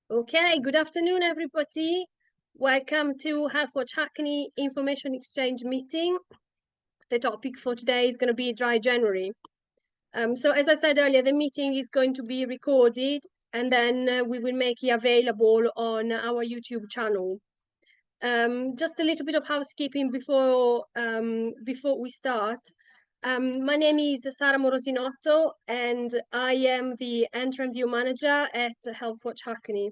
Okay, good afternoon, everybody. Welcome to Healthwatch Hackney Information Exchange meeting. The topic for today is going to be Dry January. So as I said earlier, the meeting is going to be recorded and then we will make it available on our YouTube channel. Just a little bit of housekeeping before we start. My name is Sara Morosinotto and I am the Entrant View Manager at Healthwatch Hackney.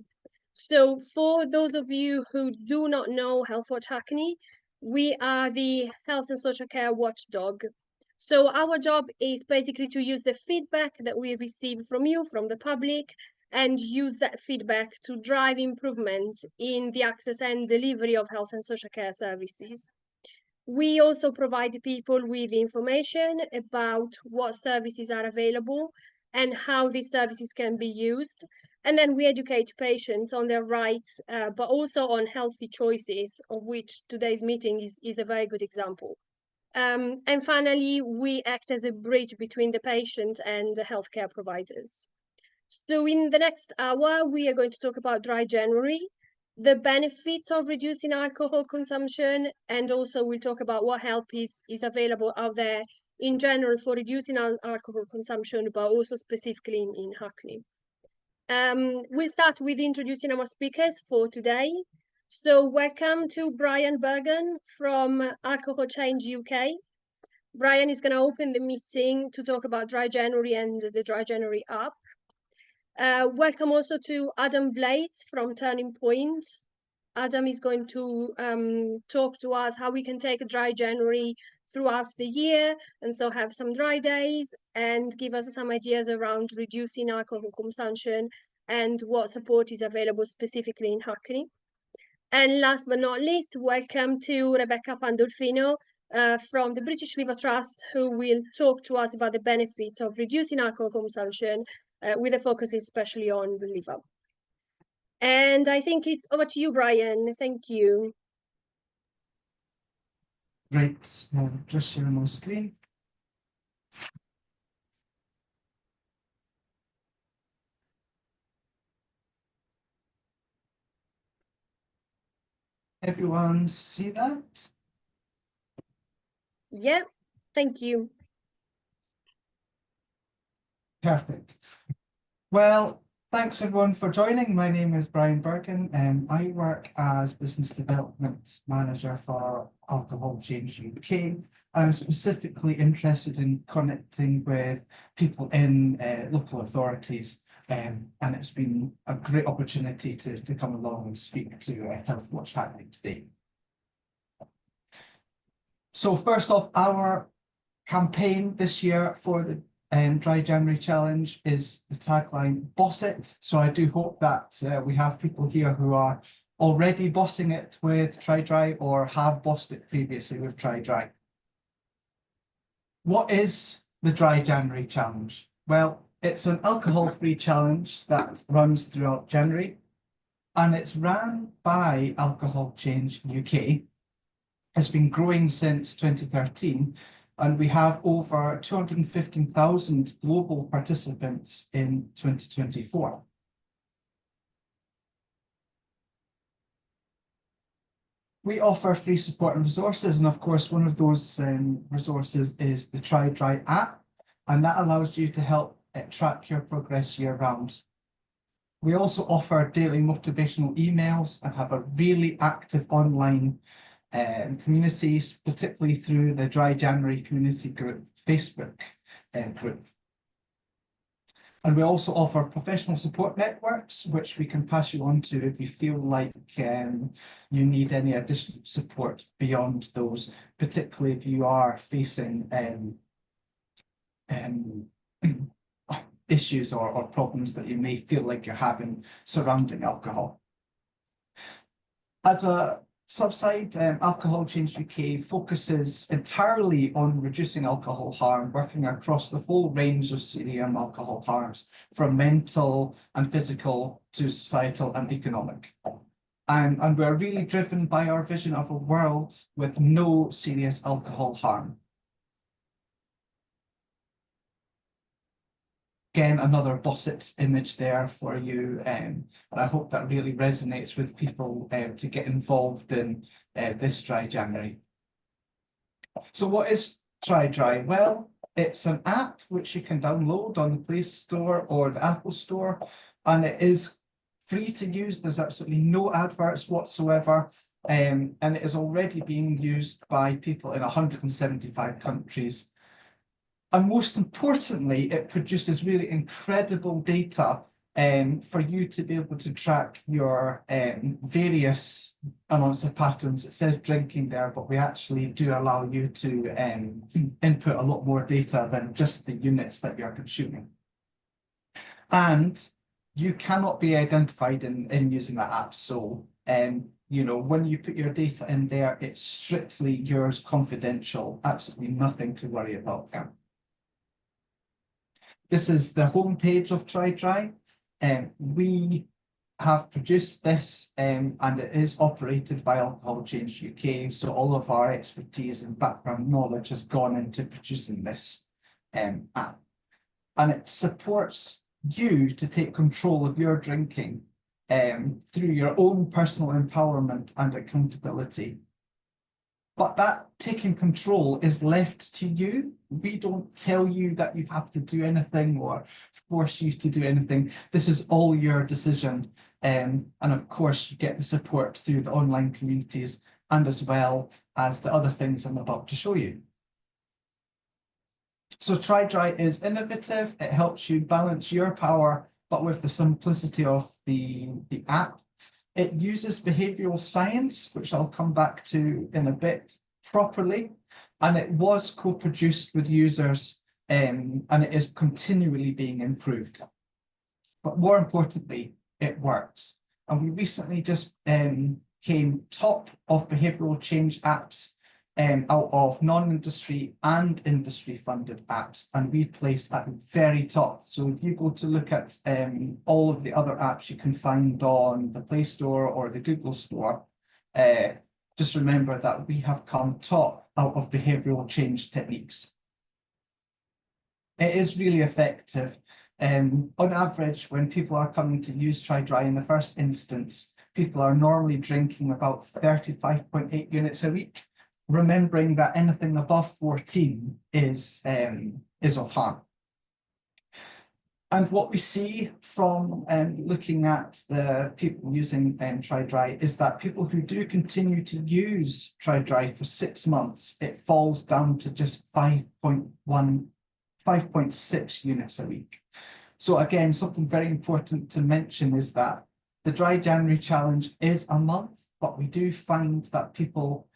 So for those of you who do not know Healthwatch Hackney, we are the health and social care watchdog. So our job is basically to use the feedback that we receive from you, from the public, and use that feedback to drive improvement in the access and delivery of health and social care services. We also provide people with information about what services are available and how these services can be used. And then we educate patients on their rights, but also on healthy choices, of which today's meeting is a very good example. And finally, we act as a bridge between the patient and the healthcare providers. So in the next hour, we are going to talk about Dry January, the benefits of reducing alcohol consumption, and also we'll talk about what help is available out there in general for reducing alcohol consumption, but also specifically in Hackney. We'll start with introducing our speakers for today. So welcome to Brian Bergen from Alcohol Change UK. Brian is going to open the meeting to talk about Dry January and the Dry January app. Welcome also to Adam Blades from Turning Point. Adam is going to talk to us how we can take a Dry January throughout the year and so have some dry days and give us some ideas around reducing alcohol consumption and what support is available specifically in Hackney. And last but not least, welcome to Rebecca Pandolfino from the British Liver Trust, who will talk to us about the benefits of reducing alcohol consumption with a focus especially on the liver. And I think it's over to you, Brian. Thank you. Great. Just sharing my screen. Everyone see that? Yeah, thank you. Perfect. Well, thanks everyone for joining. My name is Brian Bergen and I work as Business Development Manager for Alcohol Change UK. I'm specifically interested in connecting with people in local authorities and it's been a great opportunity to come along and speak to Healthwatch Hackney today. So first off, our campaign this year for the Dry January Challenge is the tagline, Boss It. So I do hope that we have people here who are already bossing it with Try Dry or have bossed it previously with Try Dry. What is the Dry January Challenge? Well, it's an alcohol-free challenge that runs throughout January and it's ran by Alcohol Change UK. Has been growing since 2013, and we have over 215,000 global participants in 2024. We offer free support and resources, and of course, one of those resources is the Try Dry app, and that allows you to help track your progress year round. We also offer daily motivational emails and have a really active online communities, particularly through the Dry January community group, Facebook group. And we also offer professional support networks, which we can pass you on to if you feel like you need any additional support beyond those, particularly if you are facing issues or problems that you may feel like you're having surrounding alcohol. As a subside, Alcohol Change UK focuses entirely on reducing alcohol harm, working across the whole range of serious alcohol harms, from mental and physical to societal and economic. And we're really driven by our vision of a world with no serious alcohol harm. again, another Bossets image there for you, and I hope that really resonates with people to get involved in this Dry January. So what is Try Dry? Well, it's an app which you can download on the Play Store or the Apple Store, and it is free to use. There's absolutely no adverts whatsoever, and it is already being used by people in 175 countries. And most importantly, it produces really incredible data for you to be able to track your various amounts of patterns. It says drinking there, but we actually do allow you to input a lot more data than just the units that you're consuming. And you cannot be identified in using that app. So, you know, when you put your data in there, it's strictly yours, confidential, absolutely nothing to worry about there. This is the homepage of Try Dry. We have produced this and it is operated by Alcohol Change UK. So all of our expertise and background knowledge has gone into producing this app. And it supports you to take control of your drinking through your own personal empowerment and accountability. But that taking control is left to you. We don't tell you that you have to do anything or force you to do anything. This is all your decision. And of course, you get the support through the online communities and as well as the other things I'm about to show you. So Try Dry is innovative. It helps you balance your power, but with the simplicity of the app. It uses behavioral science, which I'll come back to in a bit, properly, and it was co-produced with users and it is continually being improved. But more importantly, it works. And we recently just came top of behavioral change apps out of non-industry and industry-funded apps, and we place at the very top. So if you go to look at all of the other apps you can find on the Play Store or the Google Store, just remember that we have come top out of behavioral change techniques. It is really effective. On average, when people are coming to use Try Dry in the first instance, people are normally drinking about 35.8 units a week, remembering that anything above 14 is of harm. And what we see from looking at the people using Try Dry is that people who do continue to use Try Dry for 6 months, it falls down to just 5.6 units a week. So again, something very important to mention is that the Dry January Challenge is a month, but we do find that people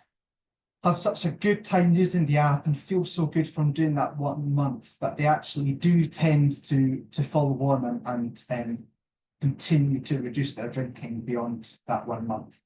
have such a good time using the app and feel so good from doing that 1 month that they actually do tend to follow on and continue to reduce their drinking beyond that 1 month.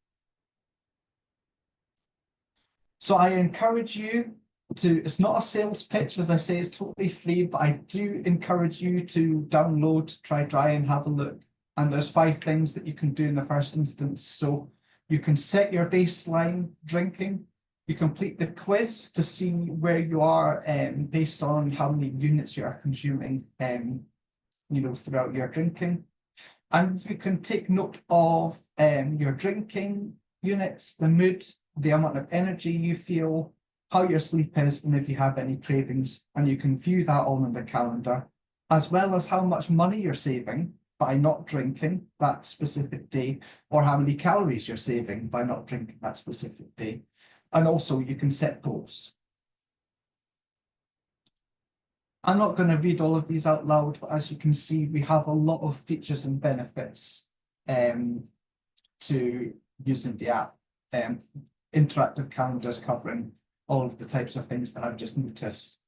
So I encourage you to, it's not a sales pitch, as I say, it's totally free, but I do encourage you to download Try Dry and have a look. And there's 5 things that you can do in the first instance. So you can set your baseline drinking. You complete the quiz to see where you are based on how many units you are consuming throughout your drinking. And you can take note of your drinking units, the mood, the amount of energy you feel, how your sleep is, and if you have any cravings. And you can view that all in the calendar, as well as how much money you're saving by not drinking that specific day, or how many calories you're saving by not drinking that specific day. And also you can set goals. I'm not going to read all of these out loud, but as you can see, we have a lot of features and benefits to using the app. Interactive calendars covering all of the types of things that I've just noticed.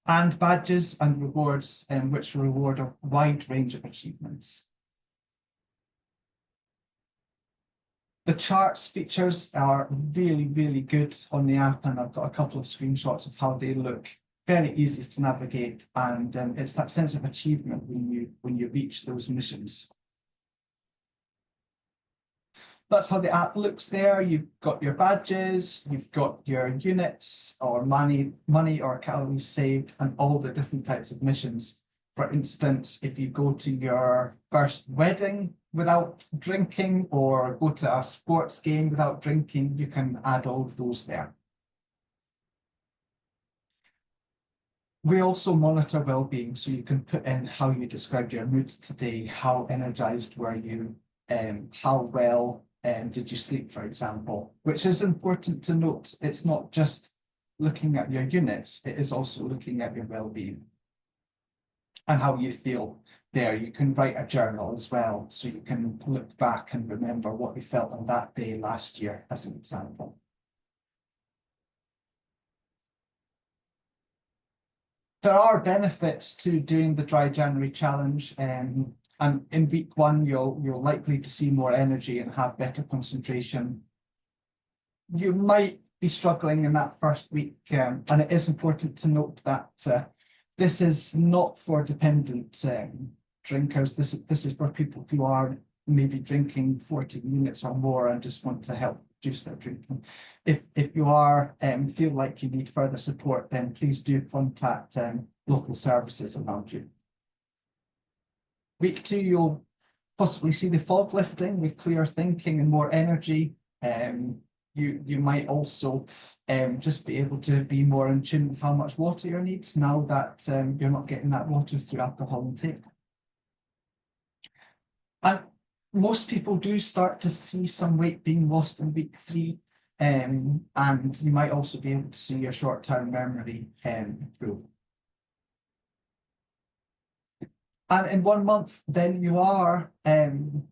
And badges and rewards which reward a wide range of achievements. The charts features are really, really good on the app, and I've got a couple of screenshots of how they look. Very easy to navigate, and it's that sense of achievement when you reach those missions. That's how the app looks there. You've got your badges, you've got your units or money or calories saved, and all the different types of missions. For instance, if you go to your first wedding without drinking or go to a sports game without drinking, you can add all of those there. We also monitor well-being, so you can put in how you described your moods today, how energized were you, how well did you sleep, for example, which is important to note. It's not just looking at your units, it is also looking at your well-being and how you feel there. You can write a journal as well, so you can look back and remember what you felt on that day last year, as an example. There are benefits to doing the Dry January challenge, and in week one, you're likely to see more energy and have better concentration. You might be struggling in that first week, and it is important to note that this is not for dependent drinkers. This is for people who are maybe drinking 40 units or more and just want to help reduce their drinking. If you are feel like you need further support, then please do contact local services around you. Week 2, you'll possibly see the fog lifting with clear thinking and more energy. You might also just be able to be more in tune with how much water your needs now that you're not getting that water through alcohol intake. And most people do start to see some weight being lost in week 3, and you might also be able to see your short-term memory improve. And in 1 month, then you are your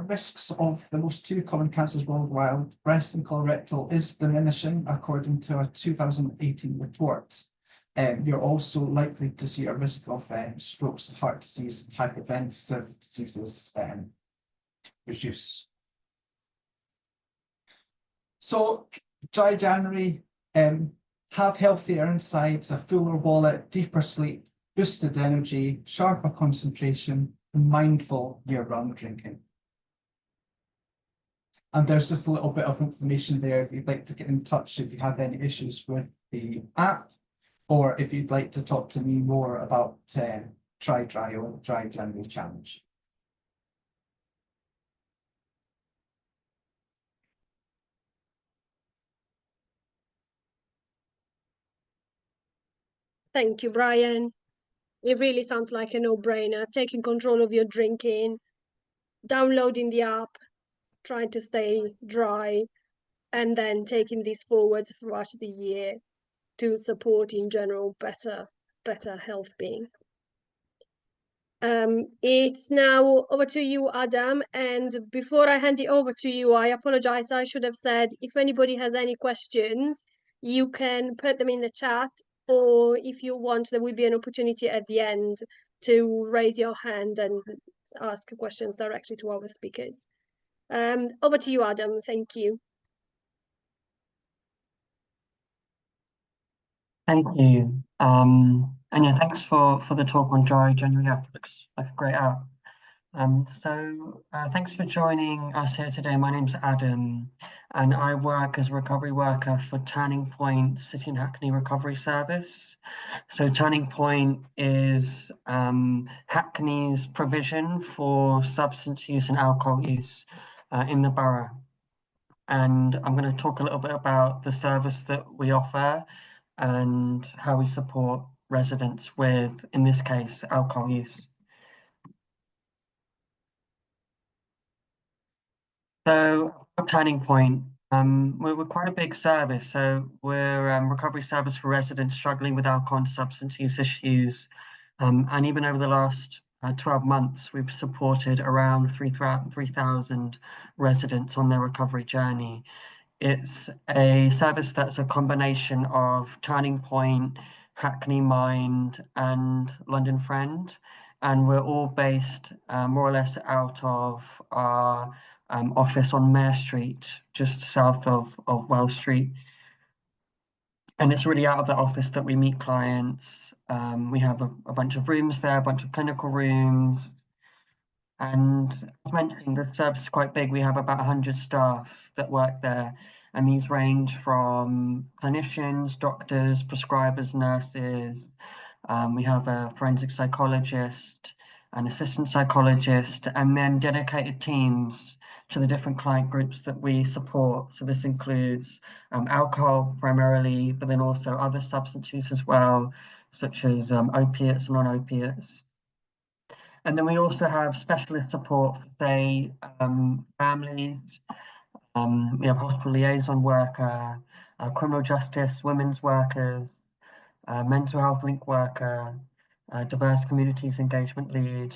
risks of the most 2 common cancers worldwide, breast and colorectal, is diminishing according to a 2018 report. You're also likely to see a risk of strokes, heart disease, hypertensive diseases reduce. So Dry January, have healthier insides, a fuller wallet, deeper sleep, boosted energy, sharper concentration, and mindful year-round drinking. And there's just a little bit of information there if you'd like to get in touch if you have any issues with the app, or if you'd like to talk to me more about Try Dry or Dry January Challenge. Thank you, Brian. It really sounds like a no-brainer. Taking control of your drinking, downloading the app, trying to stay dry, and then taking these forwards throughout the year to support in general better health being. It's now over to you, Adam. And before I hand it over to you, I apologize. I should have said if anybody has any questions, you can put them in the chat, or if you want, there will be an opportunity at the end to raise your hand and ask questions directly to our speakers. Over to you, Adam. Thank you. Thank you. And yeah, thanks for the talk on Dry January app. Looks like a great app. Thanks for joining us here today. My name's Adam, and I work as a recovery worker for Turning Point City and Hackney Recovery Service. So Turning Point is Hackney's provision for substance use and alcohol use in the borough. And I'm going to talk a little bit about the service that we offer and how we support residents with, in this case, alcohol use. So, Turning Point, we're quite a big service. So we're a recovery service for residents struggling with alcohol and substance use issues. And even over the last 12 months, we've supported around 3,000 residents on their recovery journey. It's a service that's a combination of Turning Point, Hackney Mind, and London Friend. And we're all based more or less out of our office on Mare Street, just south of Wells Street. And it's really out of that office that we meet clients. We have a bunch of rooms there, a bunch of clinical rooms. And as mentioned, the service is quite big. We have about 100 staff that work there. And these range from clinicians, doctors, prescribers, nurses, We have a forensic psychologist, an assistant psychologist, and then dedicated teams to the different client groups that we support. So this includes alcohol primarily, but then also other substance use as well, such as opiates, non-opiates. And then we also have specialist support for, say, families. We have hospital liaison worker, criminal justice, women's workers, mental health link worker, diverse communities engagement lead,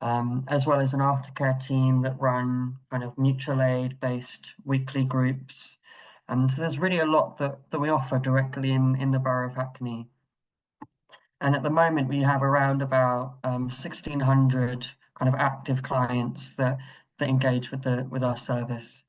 as well as an aftercare team that run kind of mutual aid based weekly groups. So there's really a lot that we offer directly in the Borough of Hackney. And at the moment, we have around about 1,600 kind of active clients that engage with our service.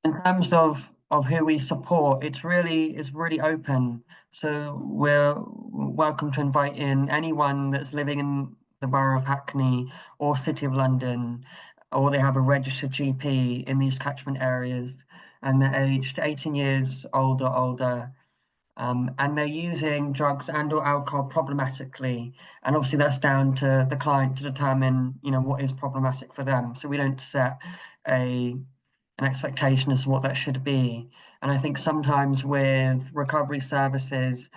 In terms of who we support, it's really open. So we're welcome to invite in anyone that's living in the Borough of Hackney or City of London, or they have a registered GP in these catchment areas, and they're aged 18 years old or older. And they're using drugs and or alcohol problematically. And obviously that's down to the client to determine, what is problematic for them. So we don't set an expectation as to what that should be. And I think sometimes with recovery services,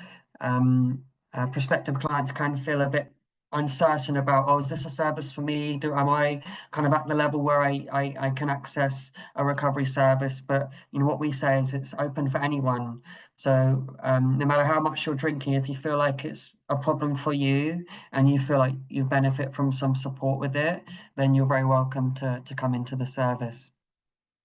prospective clients can feel a bit uncertain about, oh, is this a service for me? Am I kind of at the level where I can access a recovery service? But what we say is it's open for anyone. So no matter how much you're drinking, if you feel like it's a problem for you and you feel like you benefit from some support with it, then you're very welcome to come into the service.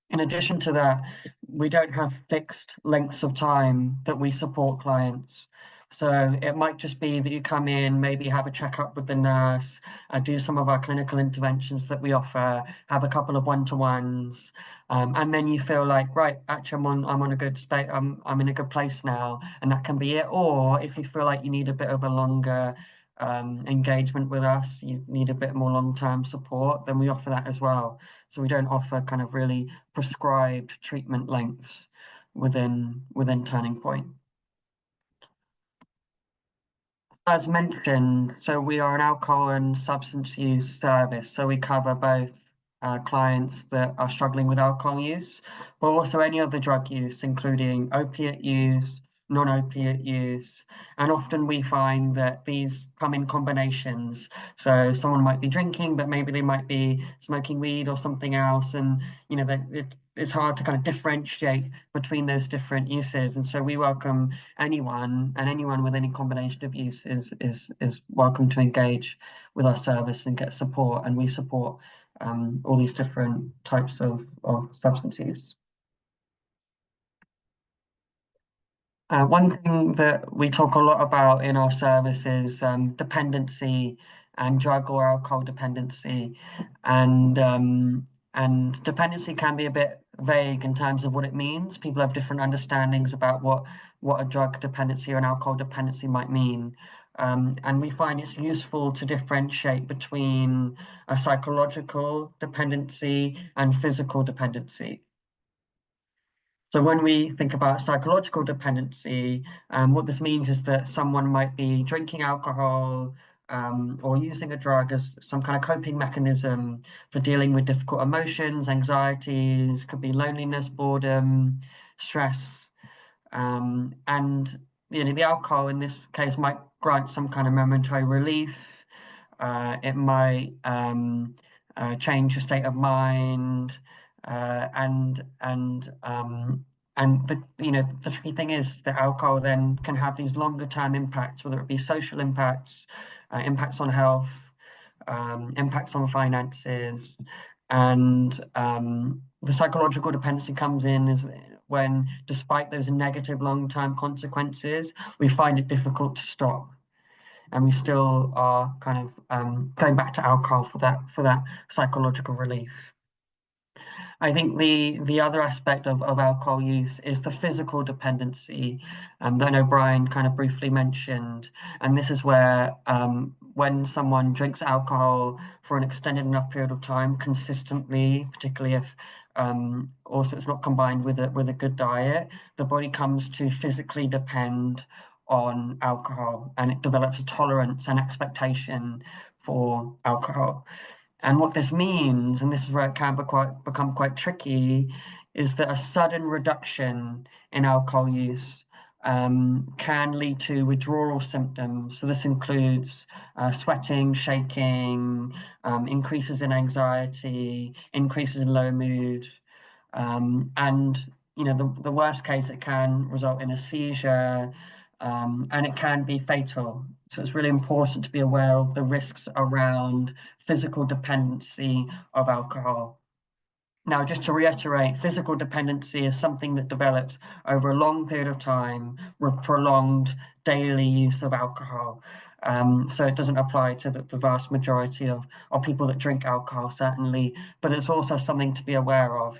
In addition to that, we don't have fixed lengths of time that we support clients. So it might just be that you come in, maybe have a checkup with the nurse, do some of our clinical interventions that we offer, have a couple of one-to-ones, and then you feel like, right, actually I'm on a good state, I'm in a good place now, and that can be it. Or if you feel like you need a bit of a longer engagement with us, you need a bit more long-term support, then we offer that as well. So we don't offer kind of really prescribed treatment lengths within Turning Point. As mentioned, so we are an alcohol and substance use service. So we cover both clients that are struggling with alcohol use, but also any other drug use, including opiate use, non-opiate use. And often we find that these come in combinations. So someone might be drinking, but maybe they might be smoking weed or something else. And, it's hard to kind of differentiate between those different uses. And so we welcome anyone, and anyone with any combination of use is welcome to engage with our service and get support. And we support all these different types of substance use. One thing that we talk a lot about in our service is dependency and drug or alcohol dependency. And dependency can be a bit vague in terms of what it means. People have different understandings about what a drug dependency or an alcohol dependency might mean. And we find it's useful to differentiate between a psychological dependency and physical dependency. So when we think about psychological dependency, what this means is that someone might be drinking alcohol or using a drug as some kind of coping mechanism for dealing with difficult emotions, anxieties, could be loneliness, boredom, stress. And the alcohol in this case might grant some kind of momentary relief. It might change your state of mind. And the tricky thing is that alcohol then can have these longer term impacts, whether it be social impacts, impacts on health, impacts on finances, and the psychological dependency comes in is when, despite those negative long term consequences, we find it difficult to stop. And we still are kind of going back to alcohol for that psychological relief. I think the other aspect of alcohol use is the physical dependency that I know Brian kind of briefly mentioned. And this is where when someone drinks alcohol for an extended enough period of time consistently, particularly if also it's not combined with a good diet, the body comes to physically depend on alcohol, and it develops a tolerance and expectation for alcohol. And what this means, and this is where it can become quite tricky, is that a sudden reduction in alcohol use can lead to withdrawal symptoms. So this includes sweating, shaking, increases in anxiety, increases in low mood, and the worst case, it can result in a seizure, and it can be fatal. So it's really important to be aware of the risks around physical dependency of alcohol. Now, just to reiterate, physical dependency is something that develops over a long period of time with prolonged daily use of alcohol. So it doesn't apply to the vast majority of people that drink alcohol, certainly, but it's also something to be aware of.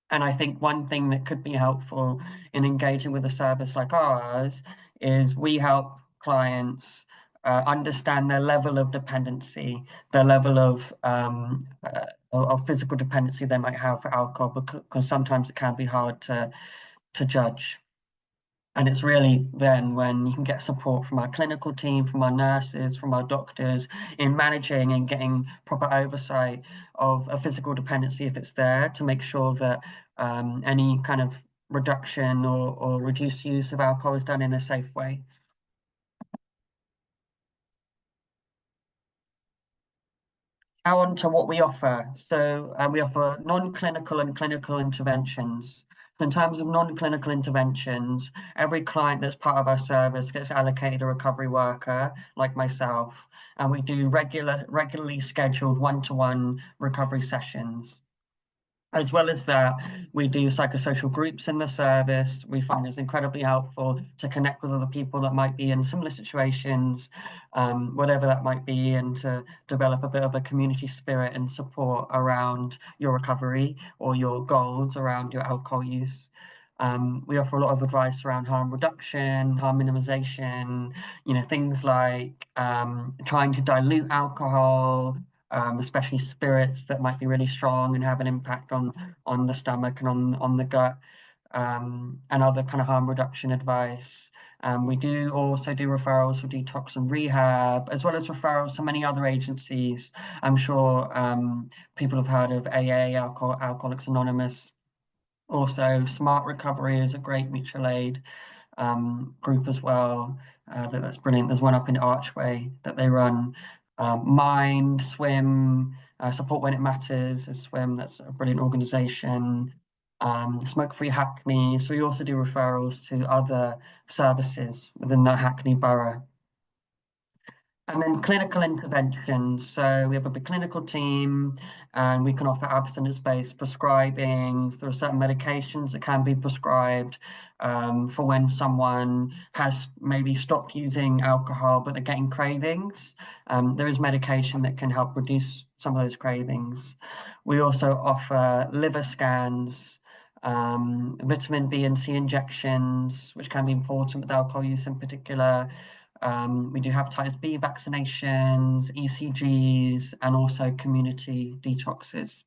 And I think one thing that could be helpful in engaging with a service like ours is we help clients understand their level of dependency, their level of physical dependency they might have for alcohol, because sometimes it can be hard to judge. And it's really then when you can get support from our clinical team, from our nurses, from our doctors in managing and getting proper oversight of a physical dependency if it's there, to make sure that any kind of reduction or reduced use of alcohol is done in a safe way. Now on to what we offer. So we offer non-clinical and clinical interventions. So in terms of non-clinical interventions, every client that's part of our service gets allocated a recovery worker, like myself, and we do regularly scheduled one-to-one recovery sessions. As well as that, we do psychosocial groups in the service. We find it's incredibly helpful to connect with other people that might be in similar situations, whatever that might be, and to develop a bit of a community spirit and support around your recovery or your goals around your alcohol use. We offer a lot of advice around harm reduction, harm minimization, things like trying to dilute alcohol, especially spirits that might be really strong and have an impact on the stomach and on the gut, and other kind of harm reduction advice. We do also do referrals for detox and rehab, as well as referrals to many other agencies. I'm sure people have heard of AA, Alcoholics Anonymous. Also, Smart Recovery is a great mutual aid group as well. That's brilliant. There's one up in Archway that they run. Mind, Swim, Support When It Matters is Swim. That's a brilliant organisation. Smoke Free Hackney. So we also do referrals to other services within the Hackney borough. And then clinical interventions. So we have a big clinical team, and we can offer abstinence-based prescribing. There are certain medications that can be prescribed for when someone has maybe stopped using alcohol, but they're getting cravings. There is medication that can help reduce some of those cravings. We also offer liver scans, vitamin B and C injections, which can be important with alcohol use in particular. We do hepatitis B vaccinations, ECGs, and also community detoxes.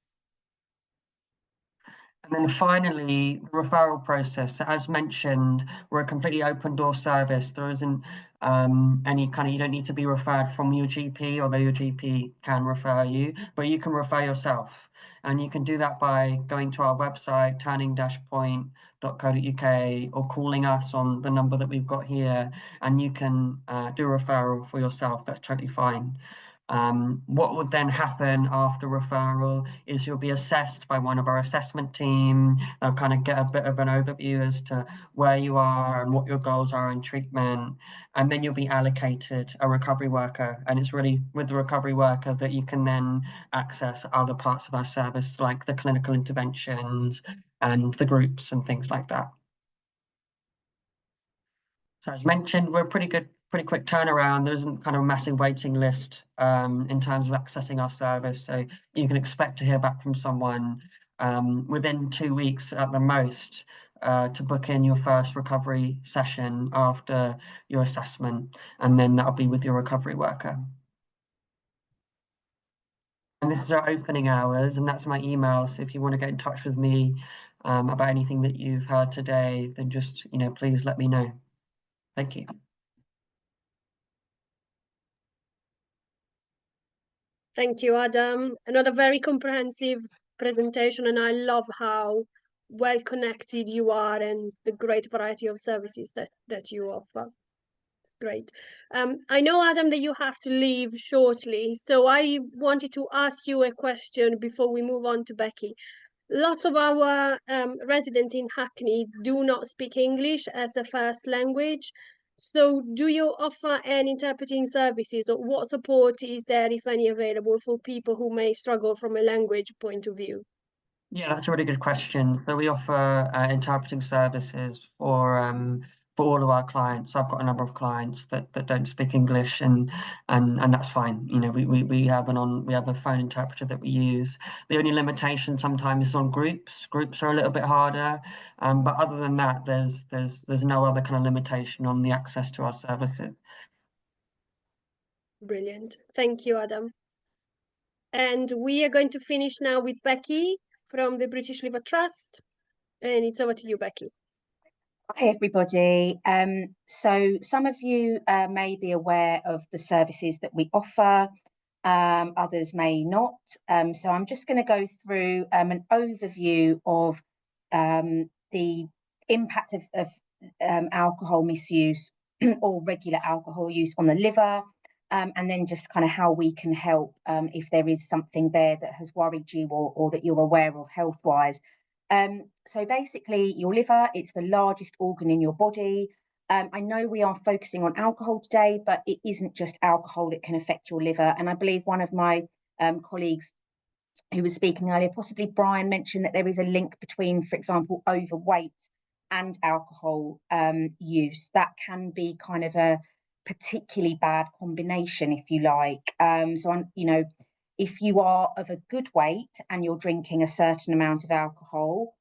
And then finally, the referral process. So as mentioned, we're a completely open door service. There isn't any kind of, you don't need to be referred from your GP, although your GP can refer you, but you can refer yourself. And you can do that by going to our website, turning-point.co.uk, or calling us on the number that we've got here, and you can do a referral for yourself. That's totally fine. What would then happen after referral is you'll be assessed by one of our assessment team. They'll kind of get a bit of an overview as to where you are and what your goals are in treatment. And then you'll be allocated a recovery worker. And it's really with the recovery worker that you can then access other parts of our service, like the clinical interventions and the groups and things like that. So as mentioned, we're pretty quick turnaround. There isn't kind of a massive waiting list in terms of accessing our service. So you can expect to hear back from someone within 2 weeks at the most to book in your first recovery session after your assessment. And then that'll be with your recovery worker. And this is our opening hours, and that's my email. So if you want to get in touch with me about anything that you've heard today, then just, please let me know. Thank you. Thank you, Adam. Another very comprehensive presentation, and I love how well connected you are and the great variety of services that you offer. It's great. I know, Adam, that you have to leave shortly, so I wanted to ask you a question before we move on to Becky. Lots of our residents in Hackney do not speak English as a first language. So do you offer any interpreting services, or what support is there, if any, available for people who may struggle from a language point of view? Yeah, that's a really good question. So we offer interpreting services for all of our clients. I've got a number of clients that don't speak English, and that's fine. You know, we have a phone interpreter that we use. The only limitation sometimes is on groups. Groups are a little bit harder, but other than that, there's no other kind of limitation on the access to our services. Brilliant. Thank you, Adam. And we are going to finish now with Becky from the British Liver Trust. And it's over to you, Becky. Hi, everybody. So some of you may be aware of the services that we offer, others may not. So I'm just going to go through an overview of the impact of alcohol misuse or regular alcohol use on the liver, and then just kind of how we can help if there is something there that has worried you or that you're aware of health-wise. So basically, your liver, it's the largest organ in your body. I know we are focusing on alcohol today, but it isn't just alcohol that can affect your liver. And I believe one of my colleagues who was speaking earlier, possibly Brian, mentioned that there is a link between, for example, overweight and alcohol use. That can be kind of a particularly bad combination, if you like. If you are of a good weight and you're drinking a certain amount of alcohol,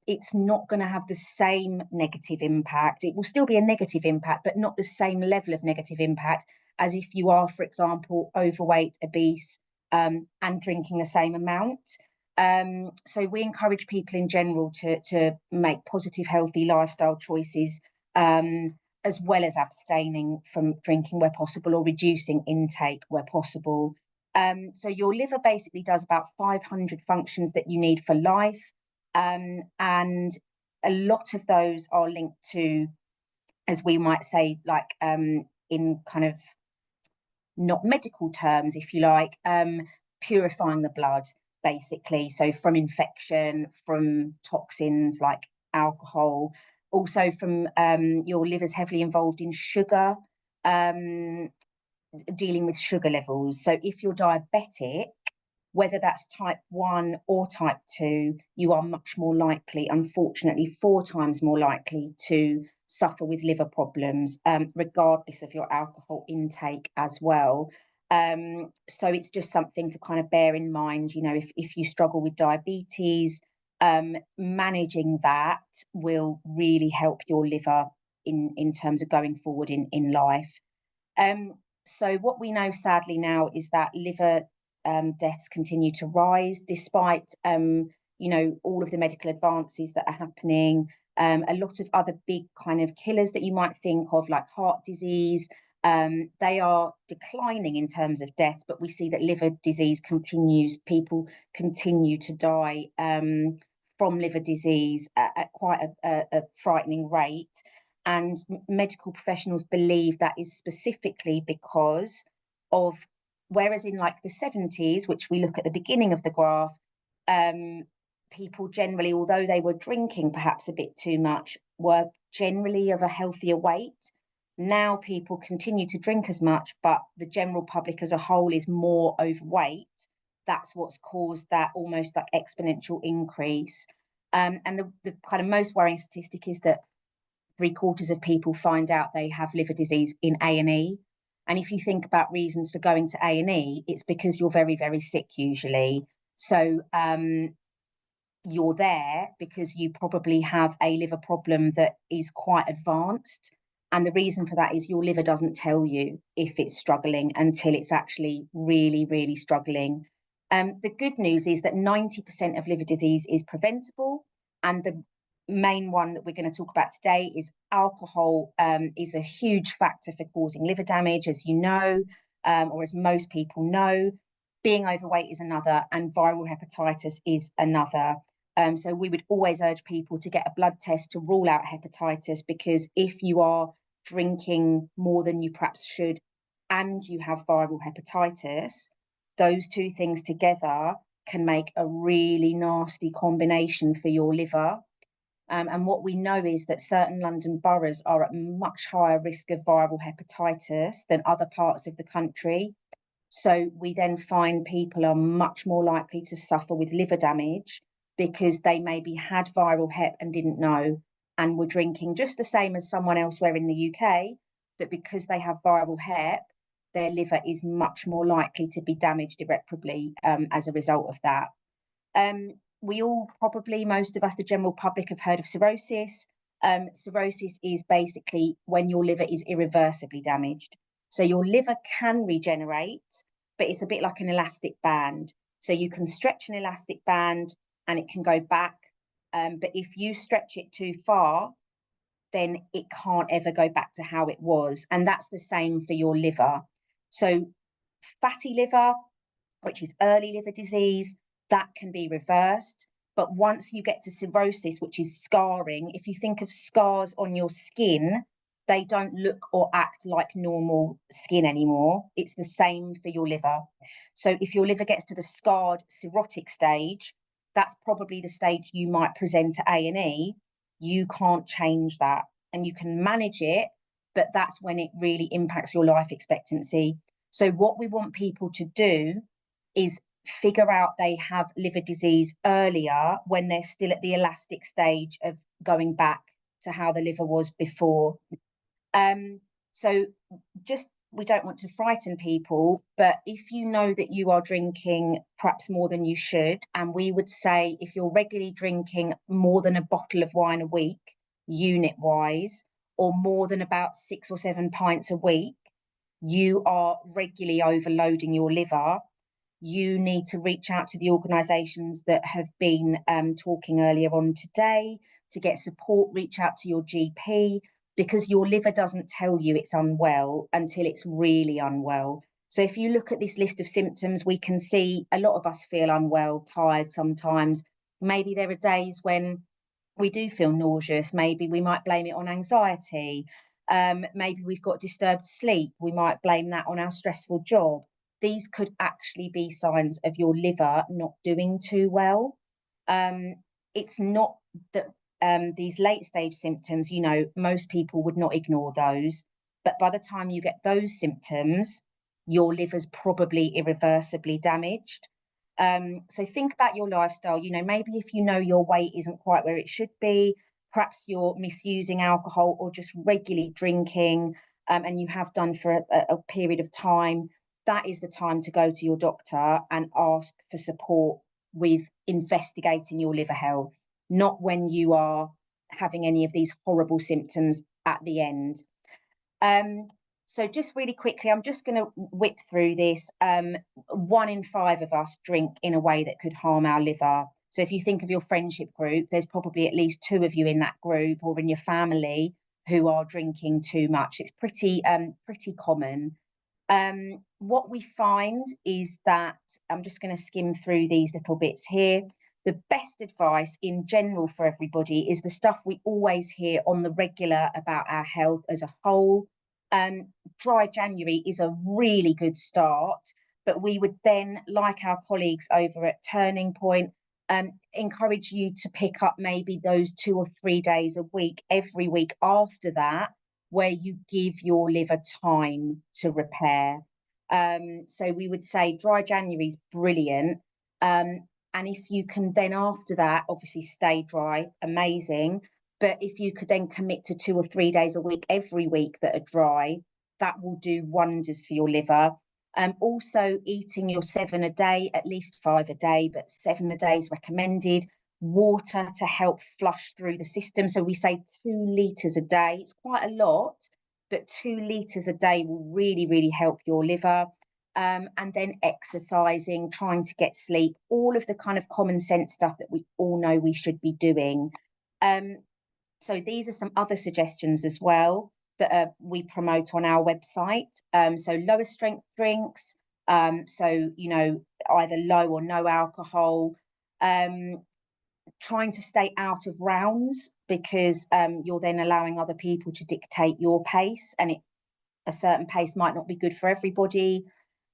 it's not going to have the same negative impact. It will still be a negative impact, but not the same level of negative impact as if you are, for example, overweight, obese, and drinking the same amount. So we encourage people in general to make positive, healthy lifestyle choices, as well as abstaining from drinking where possible or reducing intake where possible. So your liver basically does about 500 functions that you need for life. And a lot of those are linked to, as we might say, like in kind of not medical terms, if you like, purifying the blood, basically. So from infection, from toxins like alcohol, also from your liver's heavily involved in sugar, dealing with sugar levels. So if you're diabetic, whether that's type 1 or type 2, you are much more likely, unfortunately, 4 times more likely to suffer with liver problems, regardless of your alcohol intake as well. So it's just something to kind of bear in mind. You know, if you struggle with diabetes, managing that will really help your liver in terms of going forward in life. So what we know sadly now is that liver deaths continue to rise despite all of the medical advances that are happening. A lot of other big kind of killers that you might think of, like heart disease, they are declining in terms of deaths, but we see that liver disease continues. People continue to die from liver disease at quite a frightening rate. And medical professionals believe that is specifically because of, whereas in like the 70s, which we look at the beginning of the graph, people generally, although they were drinking perhaps a bit too much, were generally of a healthier weight. Now people continue to drink as much, but the general public as a whole is more overweight. That's what's caused that almost like exponential increase. And the kind of most worrying statistic is that 3/4 of people find out they have liver disease in A&E. And if you think about reasons for going to A&E, it's because you're very, very sick usually. So you're there because you probably have a liver problem that is quite advanced. And the reason for that is your liver doesn't tell you if it's struggling until it's actually really, really struggling. The good news is that 90% of liver disease is preventable, and the main one that we're going to talk about today is alcohol is a huge factor for causing liver damage, as you know, or as most people know. Being overweight is another, and viral hepatitis is another. So we would always urge people to get a blood test to rule out hepatitis, because if you are drinking more than you perhaps should and you have viral hepatitis, those two things together can make a really nasty combination for your liver. And what we know is that certain London boroughs are at much higher risk of viral hepatitis than other parts of the country. So we then find people are much more likely to suffer with liver damage because they maybe had viral hep and didn't know, and were drinking just the same as someone elsewhere in the UK, but because they have viral hep, their liver is much more likely to be damaged irreparably as a result of that. We all probably, most of us, the general public, have heard of cirrhosis. Cirrhosis is basically when your liver is irreversibly damaged. So your liver can regenerate, but it's a bit like an elastic band. So you can stretch an elastic band and it can go back. But if you stretch it too far, then it can't ever go back to how it was. And that's the same for your liver. So fatty liver, which is early liver disease, that can be reversed. But once you get to cirrhosis, which is scarring, if you think of scars on your skin, they don't look or act like normal skin anymore. It's the same for your liver. So if your liver gets to the scarred cirrhotic stage, that's probably the stage you might present to A&E. You can't change that, and you can manage it, but that's when it really impacts your life expectancy. So what we want people to do is figure out they have liver disease earlier, when they're still at the elastic stage of going back to how the liver was before. So just, we don't want to frighten people, but if you know that you are drinking perhaps more than you should, and we would say if you're regularly drinking more than a bottle of wine a week, unit wise, or more than about 6 or 7 pints a week, you are regularly overloading your liver. You need to reach out to the organisations that have been talking earlier on today to get support. Reach out to your GP, because your liver doesn't tell you it's unwell until it's really unwell. So if you look at this list of symptoms, we can see a lot of us feel unwell, tired sometimes. Maybe there are days when we do feel nauseous. Maybe we might blame it on anxiety. Maybe we've got disturbed sleep. We might blame that on our stressful job. These could actually be signs of your liver not doing too well. It's not that these late stage symptoms, you know, most people would not ignore those. But by the time you get those symptoms, your liver's probably irreversibly damaged. So think about your lifestyle. You know, maybe if you know your weight isn't quite where it should be, perhaps you're misusing alcohol or just regularly drinking, and you have done for a period of time, that is the time to go to your doctor and ask for support with investigating your liver health, not when you are having any of these horrible symptoms at the end. So just really quickly, I'm just going to whip through this. 1 in 5 of us drink in a way that could harm our liver. So if you think of your friendship group, there's probably at least 2 of you in that group or in your family who are drinking too much. It's pretty common. What we find is that, I'm just going to skim through these little bits here. The best advice in general for everybody is the stuff we always hear on the regular about our health as a whole. Dry January is a really good start, but we would then, like our colleagues over at Turning Point, encourage you to pick up maybe those 2 or 3 days a week, every week after that, where you give your liver time to repair. So we would say dry January is brilliant. And if you can then after that, obviously stay dry, amazing. But if you could then commit to 2 or 3 days a week, every week that are dry, that will do wonders for your liver. Also eating your 7 a day, at least 5 a day, but 7 a day is recommended. Water to help flush through the system. So we say 2 litres a day. It's quite a lot, but 2 litres a day will really, really help your liver. And then exercising, trying to get sleep, all of the kind of common sense stuff that we all know we should be doing. So these are some other suggestions as well that we promote on our website. So lower strength drinks, so, you know, either low or no alcohol, trying to stay out of rounds, because you're then allowing other people to dictate your pace, and a certain pace might not be good for everybody.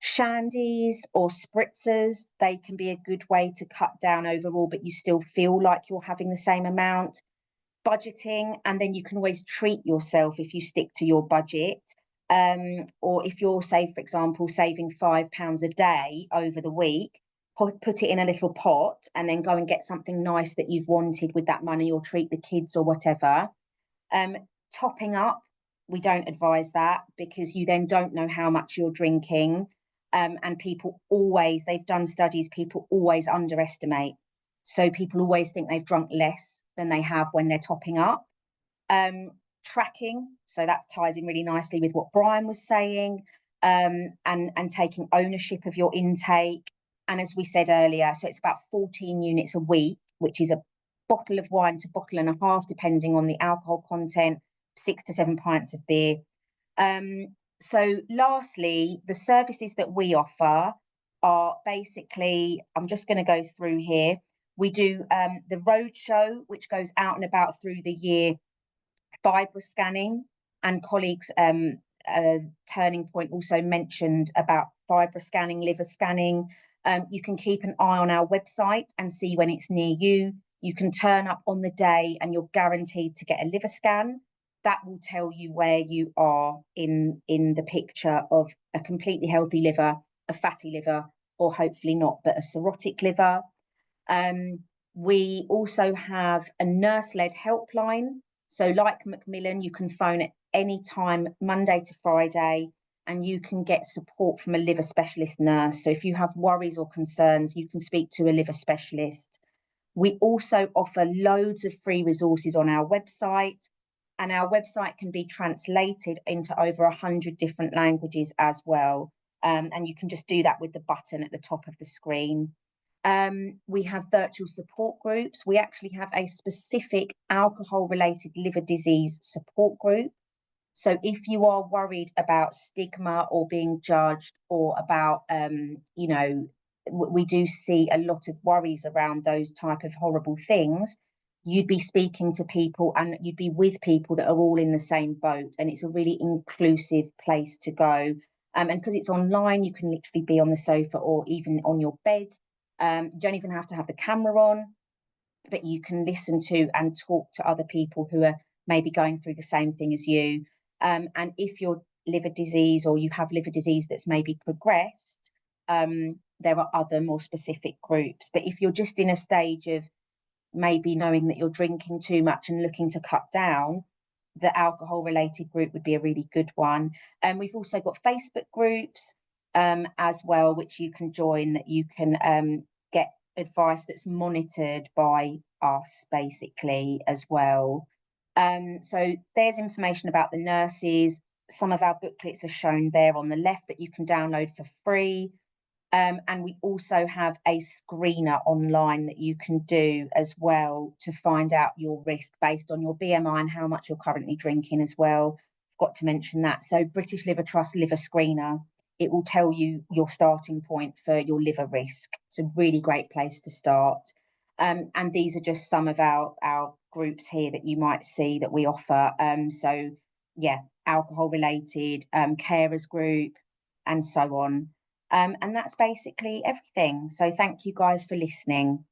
Shandies or spritzers, they can be a good way to cut down overall, but you still feel like you're having the same amount. Budgeting, and then you can always treat yourself if you stick to your budget. Or if you're, say, for example, saving £5 a day over the week, put it in a little pot and then go and get something nice that you've wanted with that money, or treat the kids or whatever. Topping up, we don't advise that, because you then don't know how much you're drinking. And people always, they've done studies, people always underestimate. So people always think they've drunk less than they have when they're topping up. Tracking, so that ties in really nicely with what Brian was saying, and taking ownership of your intake. And as we said earlier, so it's about 14 units a week, which is a bottle of wine to bottle and a half, depending on the alcohol content, 6 to 7 pints of beer. So lastly, the services that we offer are basically, I'm just going to go through here. We do the road show, which goes out and about through the year, fibro scanning, and colleagues, Turning Point also mentioned about fibro scanning, liver scanning. You can keep an eye on our website and see when it's near you. You can turn up on the day and you're guaranteed to get a liver scan. That will tell you where you are in the picture of a completely healthy liver, a fatty liver, or hopefully not, but a cirrhotic liver. We also have a nurse-led helpline. So like Macmillan, you can phone at any time, Monday to Friday, and you can get support from a liver specialist nurse. So if you have worries or concerns, you can speak to a liver specialist. We also offer loads of free resources on our website, and our website can be translated into over 100 different languages as well. And you can just do that with the button at the top of the screen. We have virtual support groups. We actually have a specific alcohol-related liver disease support group. So if you are worried about stigma or being judged, or about, you know, we do see a lot of worries around those type of horrible things, you'd be speaking to people and you'd be with people that are all in the same boat, and it's a really inclusive place to go. And because it's online, you can literally be on the sofa or even on your bed. You don't even have to have the camera on, but you can listen to and talk to other people who are maybe going through the same thing as you. And if you're liver disease, or you have liver disease that's maybe progressed, there are other more specific groups. But if you're just in a stage of maybe knowing that you're drinking too much and looking to cut down, the alcohol related group would be a really good one. And we've also got Facebook groups as well, which you can join, that you can get advice that's monitored by us basically as well. So there's information about the nurses. Some of our booklets are shown there on the left that you can download for free. And we also have a screener online that you can do as well to find out your risk based on your BMI and how much you're currently drinking as well. Forgot to mention that. So British Liver Trust Liver Screener, it will tell you your starting point for your liver risk. It's a really great place to start. And these are just some of our groups here that you might see that we offer. So yeah, alcohol related, carers group, and so on. And that's basically everything. So thank you guys for listening.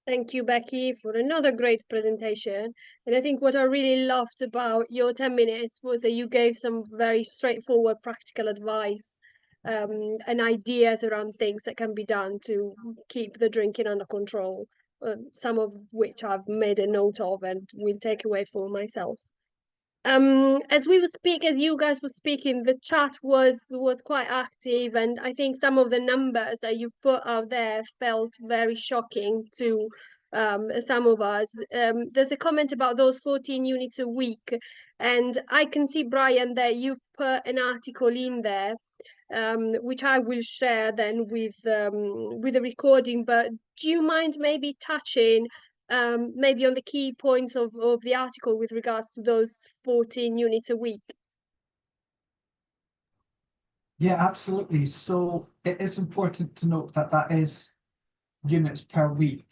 Thank you, Becky, for another great presentation. And I think what I really loved about your 10 minutes was that you gave some very straightforward, practical advice and ideas around things that can be done to keep the drinking under control, some of which I've made a note of and will take away for myself. As you guys were speaking, the chat was quite active, and I think some of the numbers that you've put out there felt very shocking to some of us. There's a comment about those 14 units a week, and I can see, Brian, that you've put an article in there which I will share then with the recording. But do you mind maybe touching maybe on the key points of the article with regards to those 14 units a week? Yeah, absolutely. So it is important to note that that is units per week.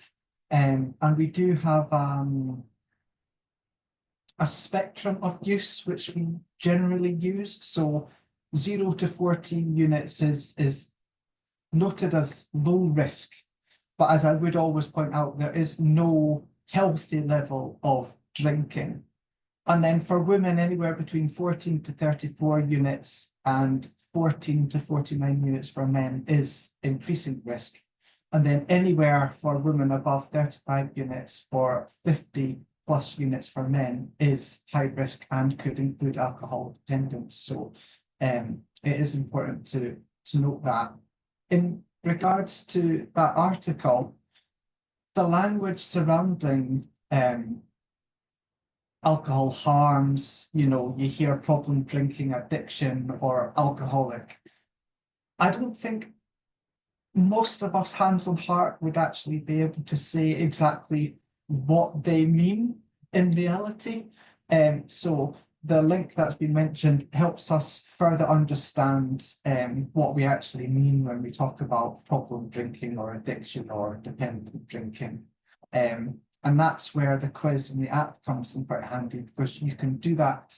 And we do have a spectrum of use which we generally use. So 0 to 14 units is noted as low risk. But as I would always point out, there is no healthy level of drinking. And then for women, anywhere between 14 to 34 units and 14 to 49 units for men is increasing risk. And then anywhere for women above 35 units or 50 plus units for men is high risk and could include alcohol dependence. So it is important to note that. In regards to that article, the language surrounding alcohol harms, you hear problem drinking, addiction, or alcoholic. I don't think most of us hands on heart would actually be able to say exactly what they mean in reality. So the link that's been mentioned helps us further understand what we actually mean when we talk about problem drinking or addiction or dependent drinking. And that's where the quiz in the app comes in quite handy, because you can do that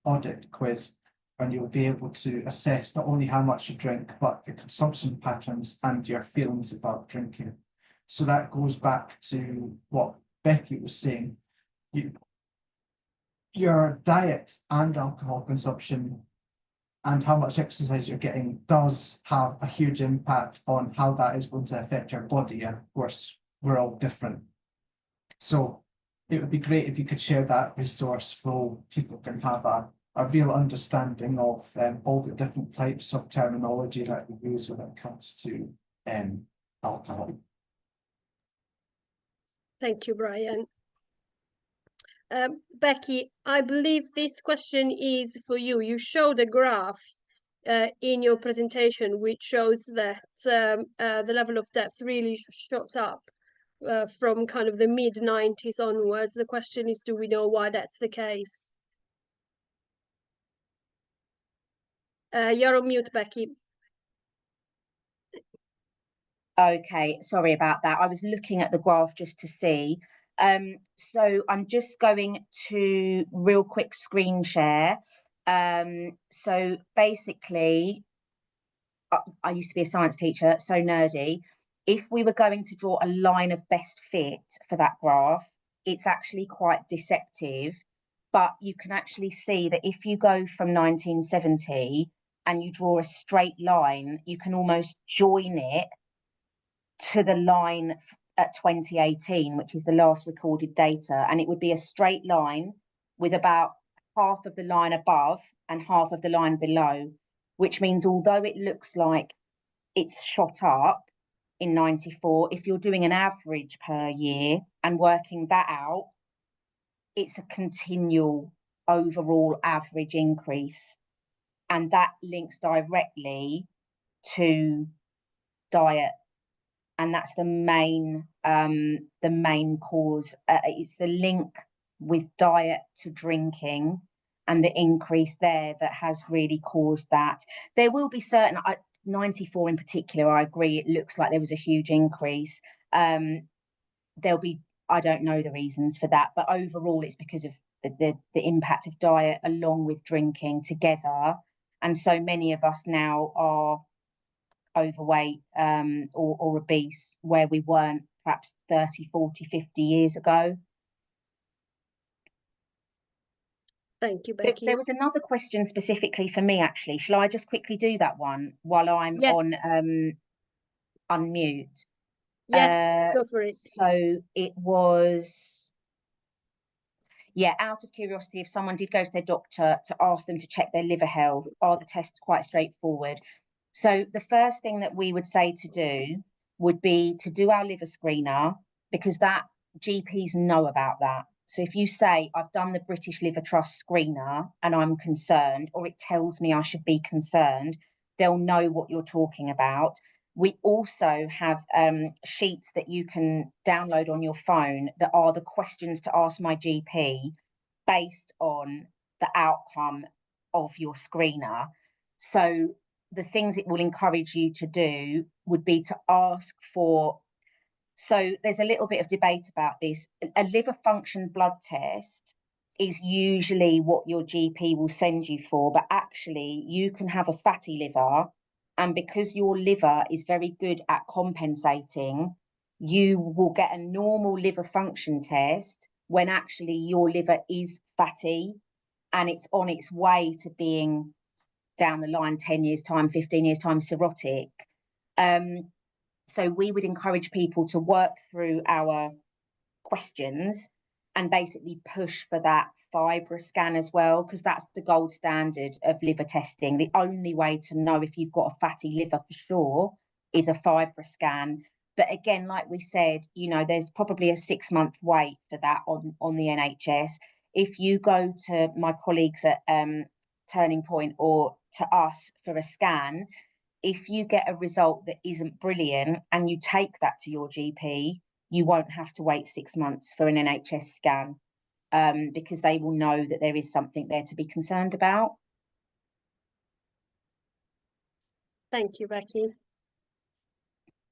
audit quiz and you'll be able to assess not only how much you drink, but the consumption patterns and your feelings about drinking. So that goes back to what Becky was saying. Your diet and alcohol consumption and how much exercise you're getting does have a huge impact on how that is going to affect your body. And of course, we're all different. So it would be great if you could share that resource so people can have a real understanding of all the different types of terminology that we use when it comes to alcohol. Thank you, Brian. Becky, I believe this question is for you. You showed a graph in your presentation which shows that the level of depth really shot up from kind of the mid-90s onwards. The question is, do we know why that's the case? You're on mute, Becky. Okay, sorry about that. I was looking at the graph just to see. So I'm just going to real quick screen share. So basically, I used to be a science teacher, so nerdy. If we were going to draw a line of best fit for that graph, it's actually quite deceptive. But you can actually see that if you go from 1970 and you draw a straight line, you can almost join it to the line at 2018, which is the last recorded data. And it would be a straight line with about half of the line above and half of the line below, which means although it looks like it's shot up in 94, if you're doing an average per year and working that out, it's a continual overall average increase. And that links directly to diet. And that's the main cause. It's the link with diet to drinking and the increase there that has really caused that. There will be certain, 94 in particular, I agree, it looks like there was a huge increase. There'll be, I don't know the reasons for that, but overall it's because of the impact of diet along with drinking together. And so many of us now are overweight or obese where we weren't perhaps 30, 40, 50 years ago. Thank you, Becky. There was another question specifically for me, actually. Shall I just quickly do that one while I'm on unmute? Yes, go for it. So it was, out of curiosity, if someone did go to their doctor to ask them to check their liver health, are the tests quite straightforward? So the first thing that we would say to do would be to do our liver screener, because that GPs know about that. So if you say, I've done the British Liver Trust screener and I'm concerned, or it tells me I should be concerned, they'll know what you're talking about. We also have sheets that you can download on your phone that are the questions to ask my GP based on the outcome of your screener. So the things it will encourage you to do would be to ask for, so there's a little bit of debate about this. A liver function blood test is usually what your GP will send you for, but actually you can have a fatty liver, and because your liver is very good at compensating, you will get a normal liver function test when actually your liver is fatty and it's on its way to being, down the line, 10 years time, 15 years time, cirrhotic. So we would encourage people to work through our questions and basically push for that FibroScan as well, because that's the gold standard of liver testing. The only way to know if you've got a fatty liver for sure is a FibroScan. But again, like we said, you know, there's probably a 6-month wait for that on the NHS. If you go to my colleagues at Turning Point or to us for a scan, if you get a result that isn't brilliant and you take that to your GP, you won't have to wait 6 months for an NHS scan, because they will know that there is something there to be concerned about. Thank you, Becky.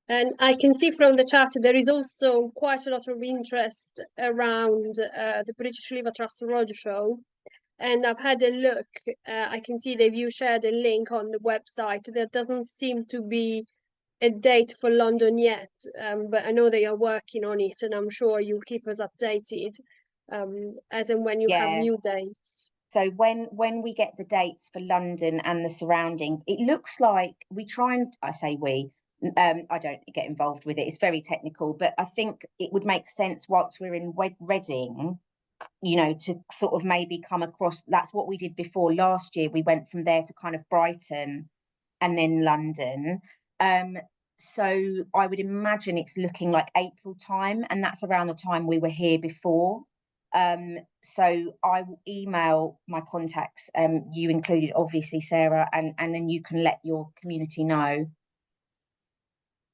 And I can see from the chat there is also quite a lot of interest around the British Liver Trust Roadshow. And I've had a look. I can see that you shared a link on the website. There doesn't seem to be a date for London yet, but I know they are working on it, and I'm sure you'll keep us updated as and when you have new dates. So when we get the dates for London and the surroundings, it looks like we try and, I say we, I don't get involved with it. It's very technical, but I think it would make sense whilst we're in Reading, you know, to sort of maybe come across. That's what we did before last year. We went from there to kind of Brighton and then London. So I would imagine it's looking like April time, and that's around the time we were here before. So I will email my contacts, you included, obviously, Sarah, and then you can let your community know.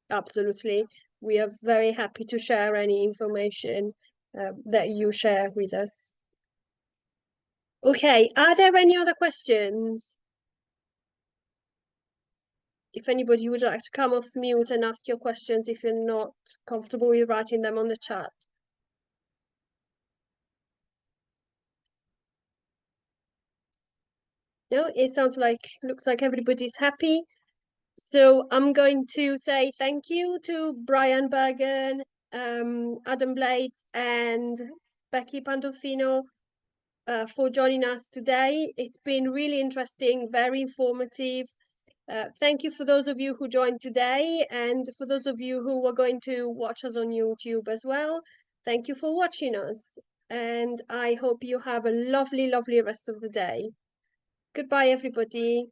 Absolutely. We are very happy to share any information that you share with us. Okay, are there any other questions? If anybody would like to come off mute and ask your questions if you're not comfortable with writing them on the chat. No, it looks like everybody's happy. So I'm going to say thank you to Brian Bergen, Adam Blades, and Becky Pandolfino for joining us today. It's been really interesting, very informative. Thank you for those of you who joined today, and for those of you who are going to watch us on YouTube as well. Thank you for watching us, and I hope you have a lovely, lovely rest of the day. Goodbye, everybody.